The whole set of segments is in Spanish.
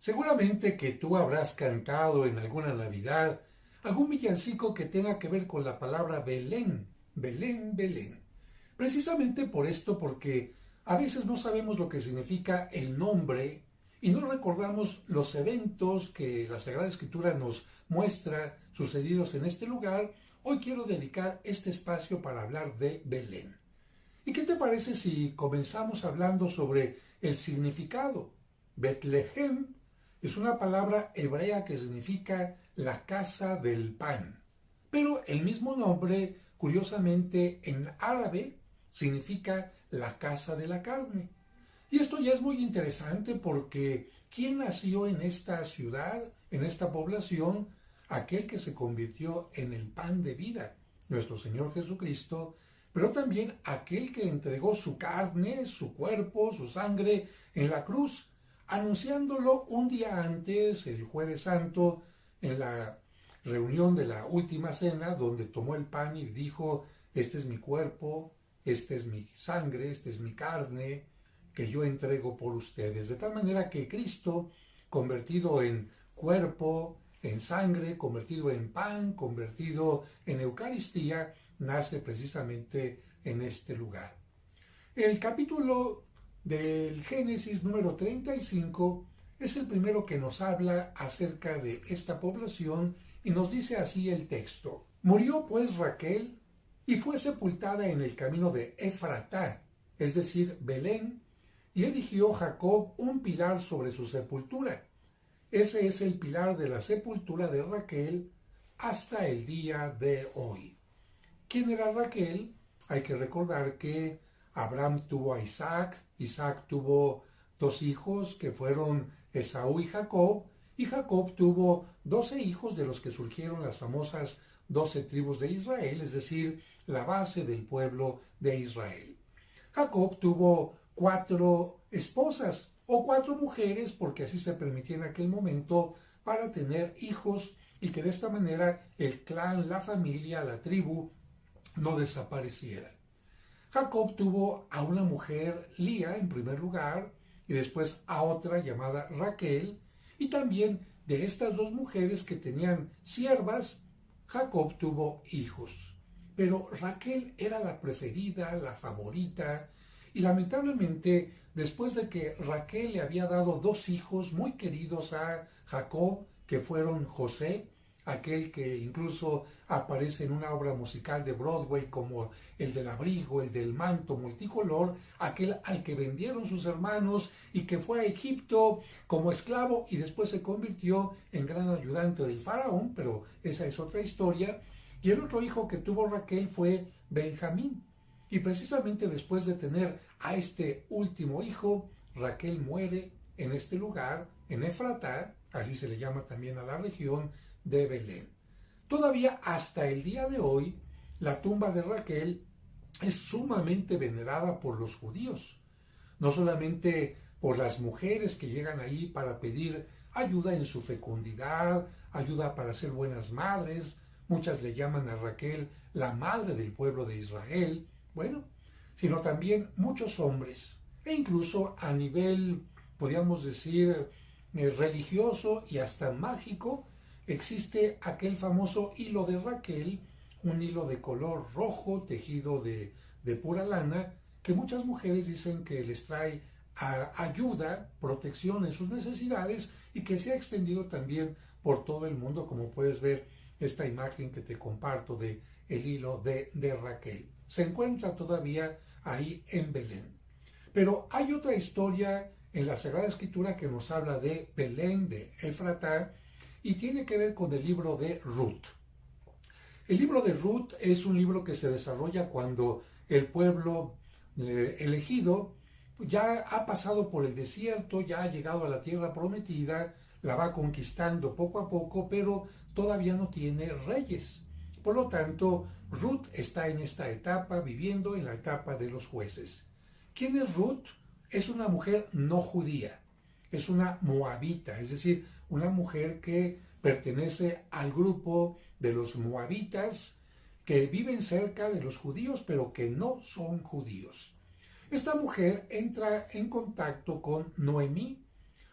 Seguramente que tú habrás cantado en alguna Navidad algún villancico que tenga que ver con la palabra Belén, Belén, Belén. Precisamente por esto, porque a veces no sabemos lo que significa el nombre y no recordamos los eventos que la Sagrada Escritura nos muestra sucedidos en este lugar. Hoy quiero dedicar este espacio para hablar de Belén. ¿Y qué te parece si comenzamos hablando sobre el significado? Betlehem es una palabra hebrea que significa la casa del pan, pero el mismo nombre, curiosamente, en árabe significa la casa de la carne. Y esto ya es muy interesante porque ¿quién nació en esta ciudad, en esta población? Aquel que se convirtió en el pan de vida, nuestro Señor Jesucristo, pero también aquel que entregó su carne, su cuerpo, su sangre en la cruz, anunciándolo un día antes, el Jueves Santo, en la reunión de la última cena, donde tomó el pan y dijo: este es mi cuerpo, esta es mi sangre, esta es mi carne, que yo entrego por ustedes. De tal manera que Cristo, convertido en cuerpo, en sangre, convertido en pan, convertido en Eucaristía, nace precisamente en este lugar. El capítulo del Génesis número 35 es el primero que nos habla acerca de esta población y nos dice así el texto: murió pues Raquel y fue sepultada en el camino de Efratá, es decir, Belén, y erigió Jacob un pilar sobre su sepultura. Ese es el pilar de la sepultura de Raquel hasta el día de hoy. ¿Quién era Raquel? Hay que recordar que Abraham tuvo a Isaac, Isaac tuvo dos hijos que fueron Esaú y Jacob tuvo 12 hijos de los que surgieron las famosas 12 tribus de Israel, es decir, la base del pueblo de Israel. Jacob tuvo 4 esposas o 4 mujeres, porque así se permitía en aquel momento, para tener hijos y que de esta manera el clan, la familia, la tribu no desapareciera. Jacob tuvo a una mujer, Lía, en primer lugar, y después a otra llamada Raquel, y también de estas dos mujeres que tenían siervas, Jacob tuvo hijos. Pero Raquel era la preferida, la favorita, y lamentablemente, después de que Raquel le había dado 2 hijos muy queridos a Jacob, que fueron José, aquel que incluso aparece en una obra musical de Broadway como el del abrigo, el del manto multicolor, aquel al que vendieron sus hermanos y que fue a Egipto como esclavo y después se convirtió en gran ayudante del faraón, pero esa es otra historia. Y el otro hijo que tuvo Raquel fue Benjamín. Y precisamente después de tener a este último hijo, Raquel muere en este lugar, en Efratá, así se le llama también a la región de Belén. Todavía hasta el día de hoy, la tumba de Raquel es sumamente venerada por los judíos, no solamente por las mujeres que llegan ahí para pedir ayuda en su fecundidad, ayuda para ser buenas madres. Muchas le llaman a Raquel la madre del pueblo de Israel, bueno, sino también muchos hombres, e incluso a nivel, podríamos decir, religioso y hasta mágico, existe aquel famoso hilo de Raquel, un hilo de color rojo tejido de pura lana, que muchas mujeres dicen que les trae ayuda, protección en sus necesidades y que se ha extendido también por todo el mundo, como puedes ver esta imagen que te comparto de el hilo de Raquel. Se encuentra todavía ahí en Belén. Pero hay otra historia en la Sagrada Escritura que nos habla de Belén, de Efratá, y tiene que ver con el libro de Ruth. El libro de Ruth es un libro que se desarrolla cuando el pueblo elegido ya ha pasado por el desierto, ya ha llegado a la tierra prometida, la va conquistando poco a poco, pero todavía no tiene reyes. Por lo tanto, Ruth está en esta etapa, viviendo en la etapa de los jueces. ¿Quién es Ruth? Es una mujer no judía, es una moabita, es decir, una mujer que pertenece al grupo de los moabitas que viven cerca de los judíos, pero que no son judíos. Esta mujer entra en contacto con Noemí,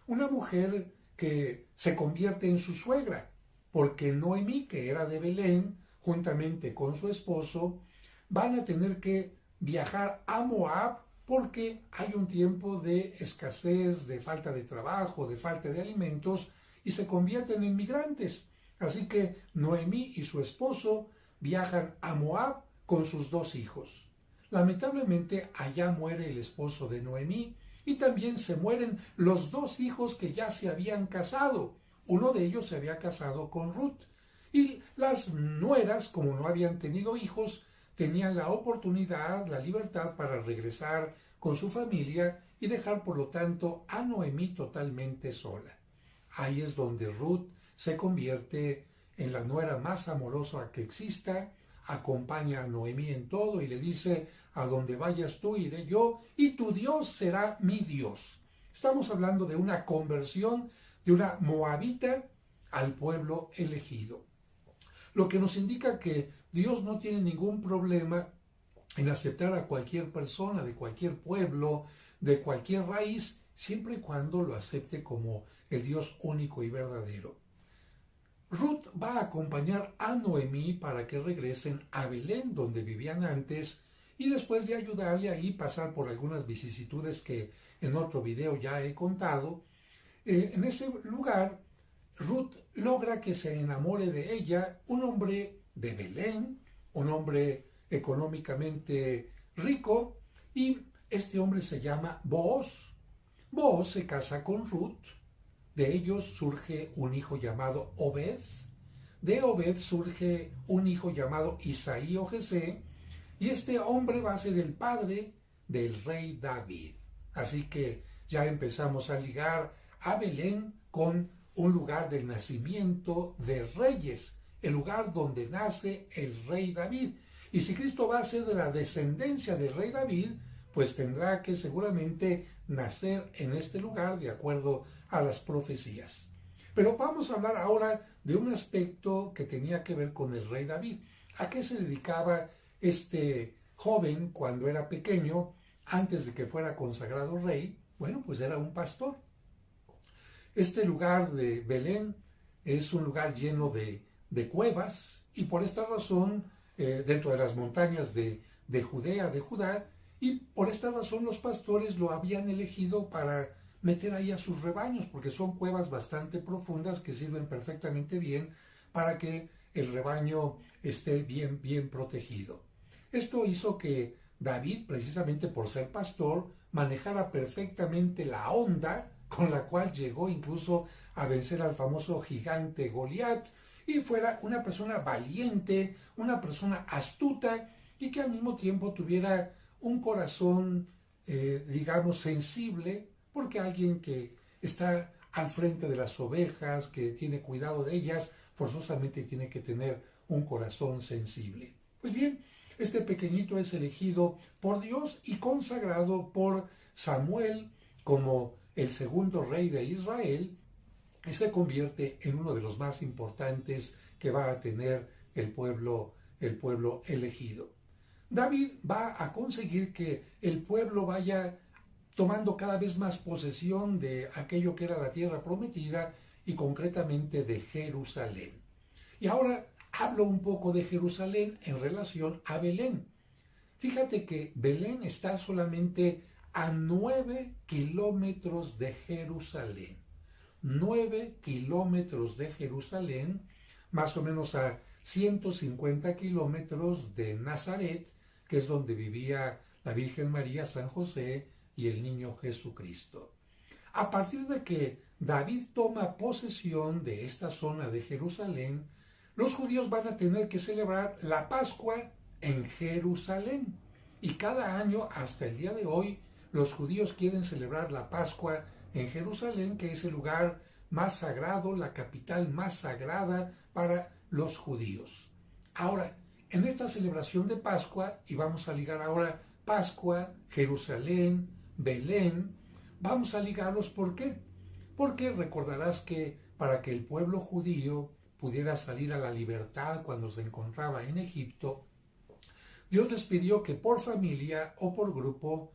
una mujer que se convierte en su suegra, porque Noemí, que era de Belén, juntamente con su esposo, van a tener que viajar a Moab porque hay un tiempo de escasez, de falta de trabajo, de falta de alimentos, y se convierten en migrantes. Así que Noemí y su esposo viajan a Moab con sus dos hijos. Lamentablemente allá muere el esposo de Noemí y también se mueren los dos hijos que ya se habían casado. Uno de ellos se había casado con Ruth. Y las nueras, como no habían tenido hijos, tenían la oportunidad, la libertad para regresar con su familia y dejar por lo tanto a Noemí totalmente sola. Ahí es donde Ruth se convierte en la nuera más amorosa que exista, acompaña a Noemí en todo y le dice: a donde vayas tú iré yo y tu Dios será mi Dios. Estamos hablando de una conversión de una moabita al pueblo elegido. Lo que nos indica que Dios no tiene ningún problema en aceptar a cualquier persona de cualquier pueblo, de cualquier raíz, siempre y cuando lo acepte como el Dios único y verdadero. Ruth va a acompañar a Noemí para que regresen a Belén, donde vivían antes, y después de ayudarle ahí, pasar por algunas vicisitudes que en otro video ya he contado. En ese lugar, Ruth logra que se enamore de ella un hombre de Belén, un hombre económicamente rico, y este hombre se llama Booz. Booz se casa con Ruth, de ellos surge un hijo llamado Obed, de Obed surge un hijo llamado Isaí o Jesé, y este hombre va a ser el padre del rey David. Así que ya empezamos a ligar a Belén con un lugar del nacimiento de reyes, el lugar donde nace el rey David. Y si Cristo va a ser de la descendencia del rey David, pues tendrá que seguramente nacer en este lugar de acuerdo a las profecías. Pero vamos a hablar ahora de un aspecto que tenía que ver con el rey David. ¿A qué se dedicaba este joven cuando era pequeño, antes de que fuera consagrado rey? Bueno, pues era un pastor. Este lugar de Belén es un lugar lleno de cuevas, y por esta razón, dentro de las montañas de Judea, de Judá, y por esta razón los pastores lo habían elegido para meter ahí a sus rebaños, porque son cuevas bastante profundas que sirven perfectamente bien para que el rebaño esté bien protegido. Esto hizo que David, precisamente por ser pastor, manejara perfectamente la onda con la cual llegó incluso a vencer al famoso gigante Goliat, y fuera una persona valiente, una persona astuta, y que al mismo tiempo tuviera un corazón, digamos, sensible, porque alguien que está al frente de las ovejas, que tiene cuidado de ellas, forzosamente tiene que tener un corazón sensible. Pues bien, este pequeñito es elegido por Dios y consagrado por Samuel como el segundo rey de Israel, y se convierte en uno de los más importantes que va a tener el pueblo elegido. David va a conseguir que el pueblo vaya tomando cada vez más posesión de aquello que era la tierra prometida, y concretamente de Jerusalén. Y ahora hablo un poco de Jerusalén en relación a Belén. Fíjate que Belén está solamente a 9 kilómetros de Jerusalén. 9 kilómetros de Jerusalén, más o menos a 150 kilómetros de Nazaret, que es donde vivía la Virgen María, San José y el niño Jesucristo. A partir de que David toma posesión de esta zona de Jerusalén, los judíos van a tener que celebrar la Pascua en Jerusalén. Y cada año, hasta el día de hoy, los judíos quieren celebrar la Pascua en Jerusalén, que es el lugar más sagrado, la capital más sagrada para los judíos. Ahora, en esta celebración de Pascua, y vamos a ligar ahora Pascua, Jerusalén, Belén, vamos a ligarlos. ¿Por qué? Porque recordarás que para que el pueblo judío pudiera salir a la libertad cuando se encontraba en Egipto, Dios les pidió que por familia o por grupo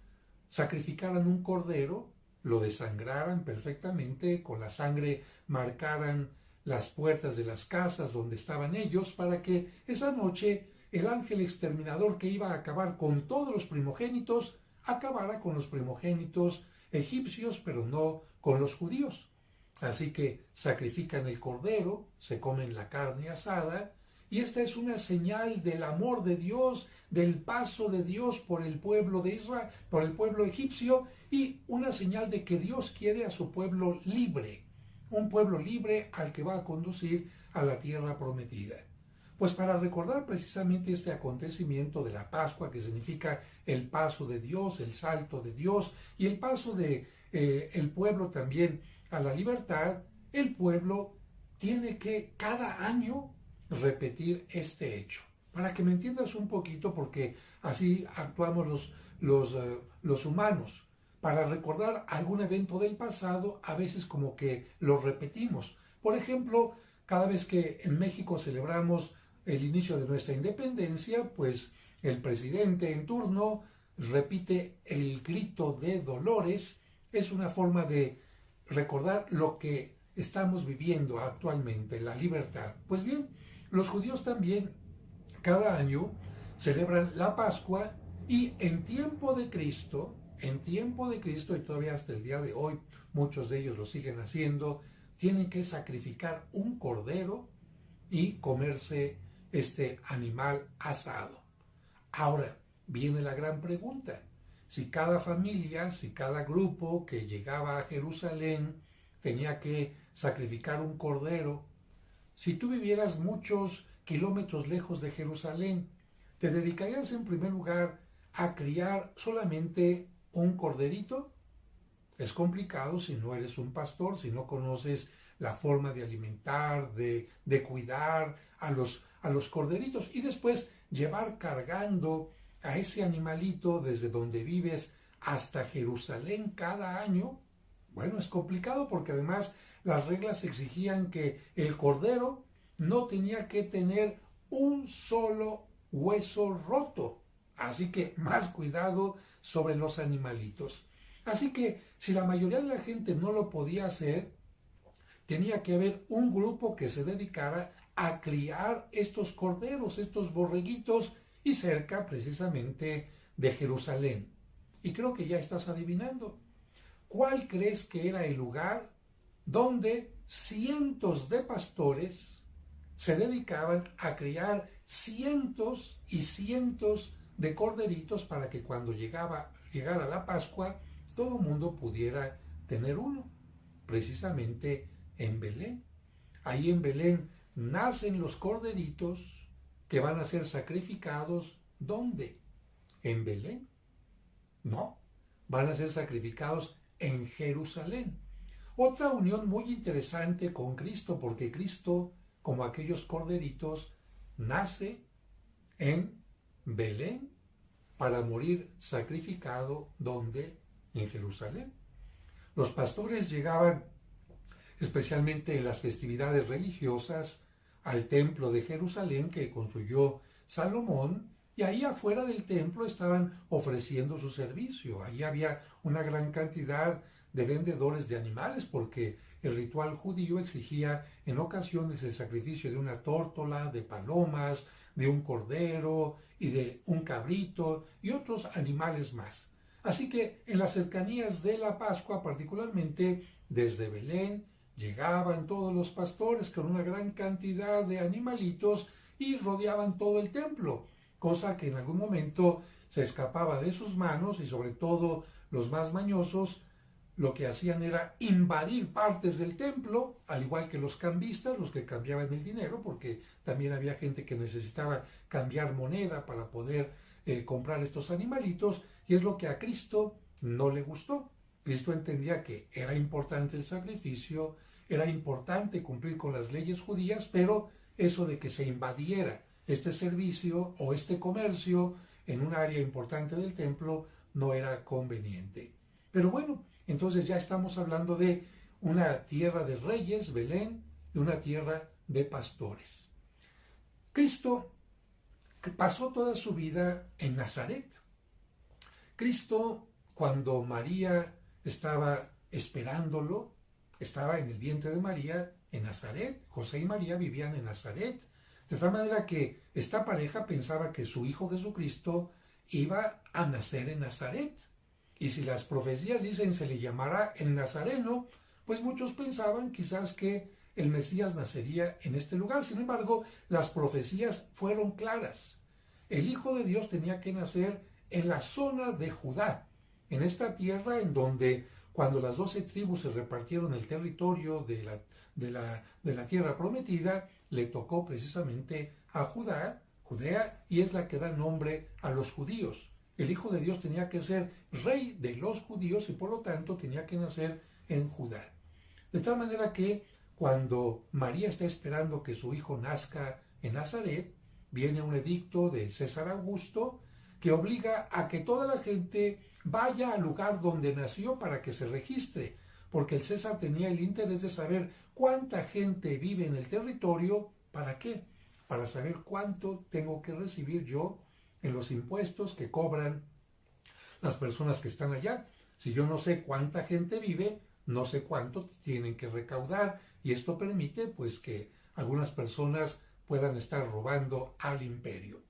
sacrificaran un cordero, lo desangraran perfectamente, con la sangre marcaran las puertas de las casas donde estaban ellos, para que esa noche el ángel exterminador que iba a acabar con todos los primogénitos, acabara con los primogénitos egipcios, pero no con los judíos. Así que sacrifican el cordero, se comen la carne asada, y esta es una señal del amor de Dios, del paso de Dios por el pueblo de Israel, por el pueblo egipcio, y una señal de que Dios quiere a su pueblo libre, un pueblo libre al que va a conducir a la tierra prometida. Pues para recordar precisamente este acontecimiento de la Pascua, que significa el paso de Dios, el salto de Dios, y el paso de el pueblo también a la libertad, el pueblo tiene que cada año repetir este hecho. Para que me entiendas un poquito, porque así actuamos los humanos. Para recordar algún evento del pasado, a veces como que lo repetimos. Por ejemplo, cada vez que en México celebramos el inicio de nuestra independencia, pues el presidente en turno repite el grito de Dolores. Es una forma de recordar lo que estamos viviendo actualmente, la libertad. Pues bien, los judíos también cada año celebran la Pascua, y en tiempo de Cristo, y todavía hasta el día de hoy muchos de ellos lo siguen haciendo, tienen que sacrificar un cordero y comerse este animal asado. Ahora viene la gran pregunta: si cada familia, si cada grupo que llegaba a Jerusalén tenía que sacrificar un cordero, si tú vivieras muchos kilómetros lejos de Jerusalén, ¿te dedicarías en primer lugar a criar solamente un corderito? Es complicado si no eres un pastor, si no conoces la forma de alimentar, de cuidar a los corderitos, y después llevar cargando a ese animalito desde donde vives hasta Jerusalén cada año. Bueno, es complicado porque además las reglas exigían que el cordero no tenía que tener un solo hueso roto. Así que más cuidado sobre los animalitos. Así que si la mayoría de la gente no lo podía hacer, tenía que haber un grupo que se dedicara a criar estos corderos, estos borreguitos, y cerca precisamente de Jerusalén. Y creo que ya estás adivinando. ¿Cuál crees que era el lugar donde cientos de pastores se dedicaban a criar cientos y cientos de corderitos para que cuando llegara la Pascua todo el mundo pudiera tener uno? Precisamente en Belén. Ahí en Belén nacen los corderitos que van a ser sacrificados. ¿Dónde? ¿En Belén? No, van a ser sacrificados en Jerusalén. Otra unión muy interesante con Cristo, porque Cristo, como aquellos corderitos, nace en Belén para morir sacrificado. ¿Dónde? En Jerusalén. Los pastores llegaban, especialmente en las festividades religiosas, al templo de Jerusalén que construyó Salomón, y ahí afuera del templo estaban ofreciendo su servicio. Allí había una gran cantidad de vendedores de animales, porque el ritual judío exigía en ocasiones el sacrificio de una tórtola, de palomas, de un cordero y de un cabrito y otros animales más. Así que en las cercanías de la Pascua, particularmente desde Belén, llegaban todos los pastores con una gran cantidad de animalitos y rodeaban todo el templo, cosa que en algún momento se escapaba de sus manos, y sobre todo los más mañosos lo que hacían era invadir partes del templo, al igual que los cambistas, los que cambiaban el dinero, porque también había gente que necesitaba cambiar moneda para poder comprar estos animalitos, y es lo que a Cristo no le gustó. Cristo entendía que era importante el sacrificio, era importante cumplir con las leyes judías, pero eso de que se invadiera este servicio o este comercio en un área importante del templo no era conveniente. Pero bueno, entonces ya estamos hablando de una tierra de reyes, Belén, y una tierra de pastores. Cristo pasó toda su vida en Nazaret. Cristo, cuando María estaba esperándolo. Estaba en el vientre de María en Nazaret. José y María vivían en Nazaret. De tal manera que esta pareja pensaba que su hijo Jesucristo iba a nacer en Nazaret. Y si las profecías dicen se le llamará el Nazareno, pues muchos pensaban quizás que el Mesías nacería en este lugar. Sin embargo, las profecías fueron claras. El Hijo de Dios tenía que nacer en la zona de Judá, en esta tierra en donde cuando las 12 tribus se repartieron el territorio de la tierra prometida, le tocó precisamente a Judea, y es la que da nombre a los judíos. El Hijo de Dios tenía que ser rey de los judíos y por lo tanto tenía que nacer en Judá. De tal manera que cuando María está esperando que su hijo nazca en Nazaret, viene un edicto de César Augusto que obliga a que toda la gente vaya al lugar donde nació para que se registre, porque el César tenía el interés de saber cuánta gente vive en el territorio. ¿Para qué? Para saber cuánto tengo que recibir yo en los impuestos que cobran las personas que están allá. Si yo no sé cuánta gente vive, no sé cuánto tienen que recaudar, y esto permite pues que algunas personas puedan estar robando al imperio.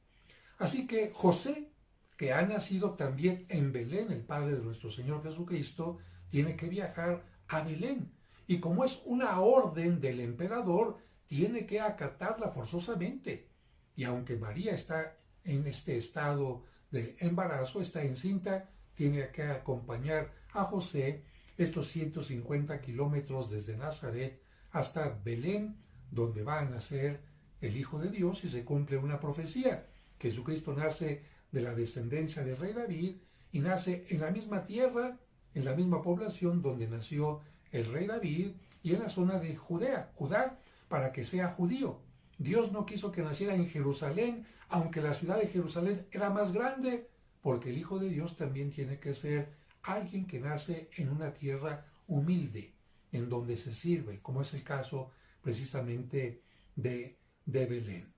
Así que José, que ha nacido también en Belén, el padre de nuestro Señor Jesucristo, tiene que viajar a Belén. Y como es una orden del emperador, tiene que acatarla forzosamente. Y aunque María está en este estado de embarazo, está encinta, tiene que acompañar a José estos 150 kilómetros desde Nazaret hasta Belén, donde va a nacer el Hijo de Dios, y se cumple una profecía. Jesucristo nace de la descendencia del rey David y nace en la misma tierra, en la misma población donde nació el rey David, y en la zona de Judá, para que sea judío. Dios no quiso que naciera en Jerusalén, aunque la ciudad de Jerusalén era más grande, porque el Hijo de Dios también tiene que ser alguien que nace en una tierra humilde, en donde se sirve, como es el caso precisamente de Belén.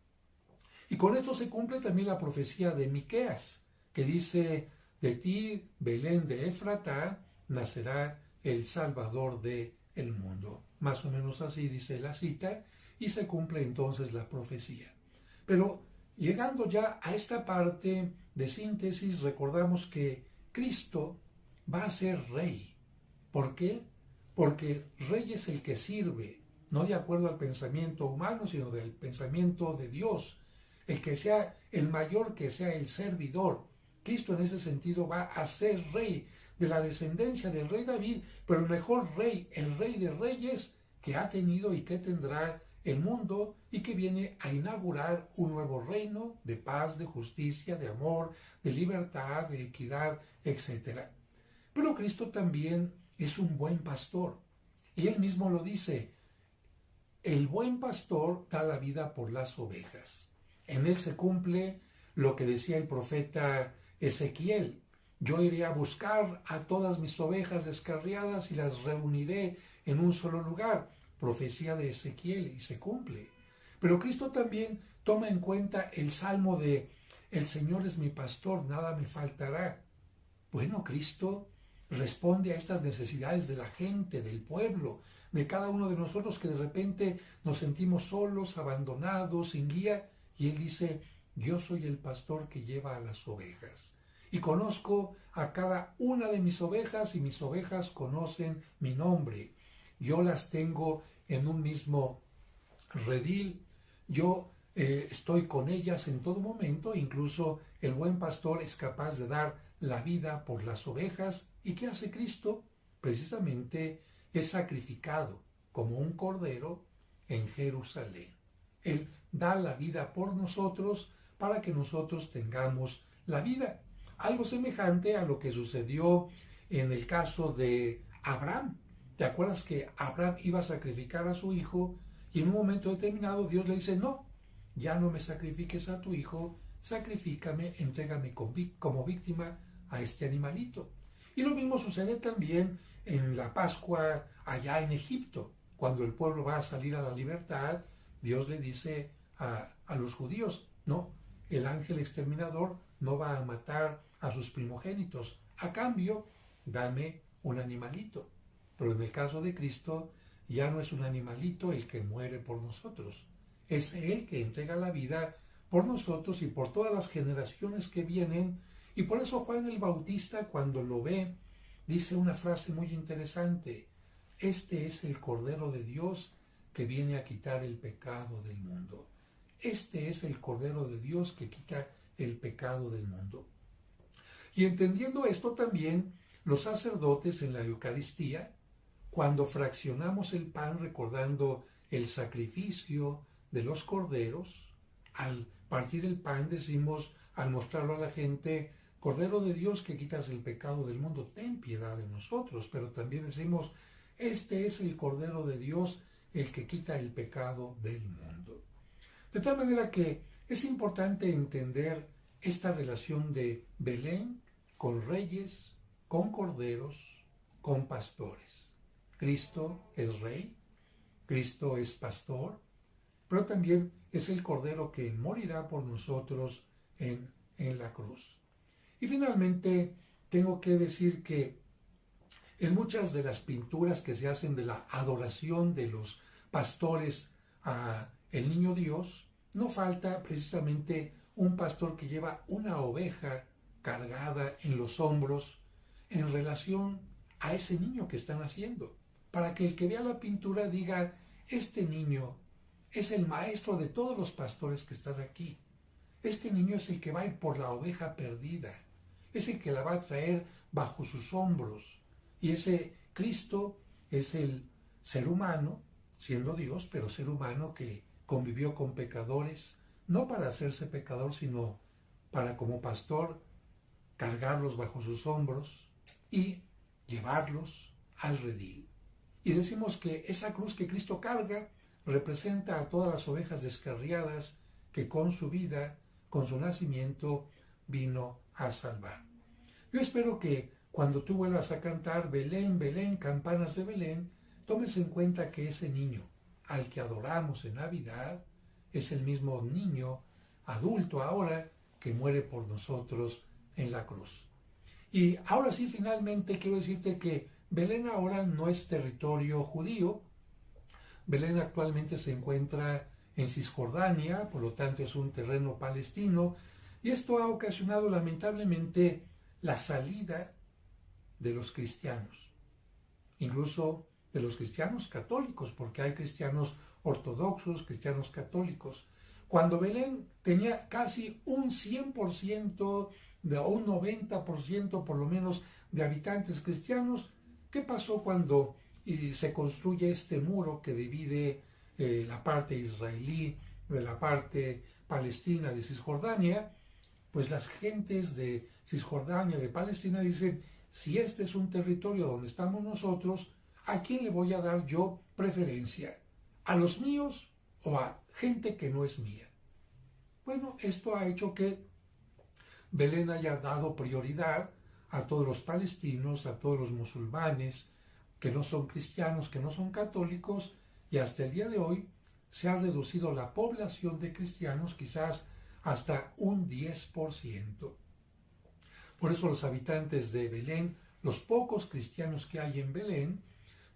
Y con esto se cumple también la profecía de Miqueas, que dice: de ti, Belén de Efratá, nacerá el Salvador del mundo. Más o menos así dice la cita, y se cumple entonces la profecía. Pero llegando ya a esta parte de síntesis, recordamos que Cristo va a ser rey. ¿Por qué? Porque rey es el que sirve, no de acuerdo al pensamiento humano, sino del pensamiento de Dios. El que sea el mayor, que sea el servidor. Cristo en ese sentido va a ser rey, de la descendencia del rey David, pero el mejor rey, el rey de reyes que ha tenido y que tendrá el mundo, y que viene a inaugurar un nuevo reino de paz, de justicia, de amor, de libertad, de equidad, etc. Pero Cristo también es un buen pastor, y él mismo lo dice: el buen pastor da la vida por las ovejas. En él se cumple lo que decía el profeta Ezequiel: yo iré a buscar a todas mis ovejas descarriadas y las reuniré en un solo lugar. Profecía de Ezequiel, y se cumple. Pero Cristo también toma en cuenta el salmo de: el Señor es mi pastor, nada me faltará. Bueno, Cristo responde a estas necesidades de la gente, del pueblo, de cada uno de nosotros que de repente nos sentimos solos, abandonados, sin guía, y Él dice: yo soy el pastor que lleva a las ovejas, y conozco a cada una de mis ovejas, y mis ovejas conocen mi nombre. Yo las tengo en un mismo redil, yo estoy con ellas en todo momento. Incluso el buen pastor es capaz de dar la vida por las ovejas. ¿Y qué hace Cristo? Precisamente es sacrificado como un cordero en Jerusalén. Él da la vida por nosotros para que nosotros tengamos la vida. Algo semejante a lo que sucedió en el caso de Abraham. ¿Te acuerdas que Abraham iba a sacrificar a su hijo, y en un momento determinado Dios le dice: no, ya no me sacrifiques a tu hijo, sacrifícame, entrégame como víctima a este animalito? Y lo mismo sucede también en la Pascua allá en Egipto. Cuando el pueblo va a salir a la libertad, Dios le dice a los judíos: no, el ángel exterminador no va a matar a sus primogénitos, a cambio, dame un animalito. Pero en el caso de Cristo, ya no es un animalito el que muere por nosotros. Es Él que entrega la vida por nosotros y por todas las generaciones que vienen. Y por eso Juan el Bautista, cuando lo ve, dice una frase muy interesante: este es el Cordero de Dios que viene a quitar el pecado del mundo. Este es el Cordero de Dios que quita el pecado del mundo. Y entendiendo esto también, los sacerdotes en la Eucaristía, cuando fraccionamos el pan recordando el sacrificio de los corderos, al partir el pan decimos, al mostrarlo a la gente: Cordero de Dios que quitas el pecado del mundo, ten piedad de nosotros. Pero también decimos: este es el Cordero de Dios el que quita el pecado del mundo. De tal manera que es importante entender esta relación de Belén con reyes, con corderos, con pastores. Cristo es rey, Cristo es pastor, pero también es el Cordero que morirá por nosotros en la cruz. Y finalmente tengo que decir que en muchas de las pinturas que se hacen de la adoración de los pastores a el niño Dios, no falta precisamente un pastor que lleva una oveja cargada en los hombros en relación a ese niño que están haciendo, para que el que vea la pintura diga: este niño es el maestro de todos los pastores que están aquí. Este niño es el que va a ir por la oveja perdida, es el que la va a traer bajo sus hombros. Y ese Cristo es el ser humano, siendo Dios, pero ser humano que convivió con pecadores, no para hacerse pecador, sino para, como pastor, cargarlos bajo sus hombros y llevarlos al redil. Y decimos que esa cruz que Cristo carga representa a todas las ovejas descarriadas que con su vida, con su nacimiento, vino a salvar. Yo espero que cuando tú vuelvas a cantar Belén, Belén, campanas de Belén, tomes en cuenta que ese niño al que adoramos en Navidad es el mismo niño adulto ahora que muere por nosotros en la cruz. Y ahora sí, finalmente quiero decirte que Belén ahora no es territorio judío. Belén actualmente se encuentra en Cisjordania, por lo tanto es un terreno palestino, y esto ha ocasionado lamentablemente la salida de los cristianos, incluso de los cristianos católicos, porque hay cristianos ortodoxos, cristianos católicos. Cuando Belén tenía casi un 100% o un 90% por lo menos de habitantes cristianos, ¿qué pasó cuando se construye este muro que divide la parte israelí de la parte palestina de Cisjordania? Pues las gentes de Cisjordania, de Palestina, dicen: si este es un territorio donde estamos nosotros, ¿a quién le voy a dar yo preferencia? ¿A los míos o a gente que no es mía? Bueno, esto ha hecho que Belén haya dado prioridad a todos los palestinos, a todos los musulmanes, que no son cristianos, que no son católicos, y hasta el día de hoy se ha reducido la población de cristianos quizás hasta un 10%. Por eso los habitantes de Belén, los pocos cristianos que hay en Belén,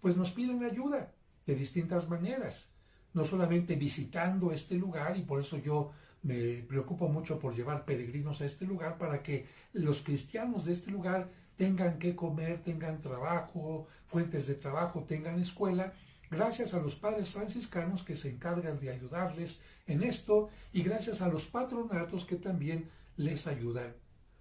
pues nos piden ayuda de distintas maneras, no solamente visitando este lugar, y por eso yo me preocupo mucho por llevar peregrinos a este lugar, para que los cristianos de este lugar tengan que comer, tengan trabajo, fuentes de trabajo, tengan escuela, gracias a los padres franciscanos que se encargan de ayudarles en esto, y gracias a los patronatos que también les ayudan,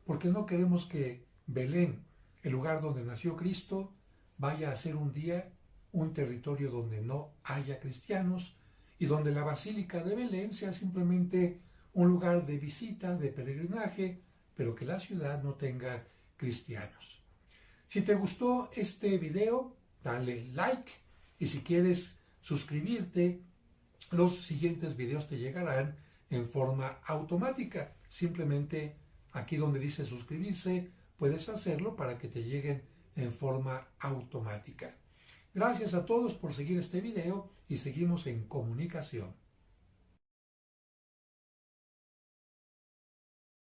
porque no queremos que Belén, el lugar donde nació Cristo, vaya a ser un día un territorio donde no haya cristianos, y donde la Basílica de Belén sea simplemente un lugar de visita, de peregrinaje, pero que la ciudad no tenga cristianos. Si te gustó este video, dale like, y si quieres suscribirte, los siguientes videos te llegarán en forma automática. Simplemente aquí donde dice suscribirse, puedes hacerlo para que te lleguen en forma automática. Gracias a todos por seguir este video y seguimos en comunicación.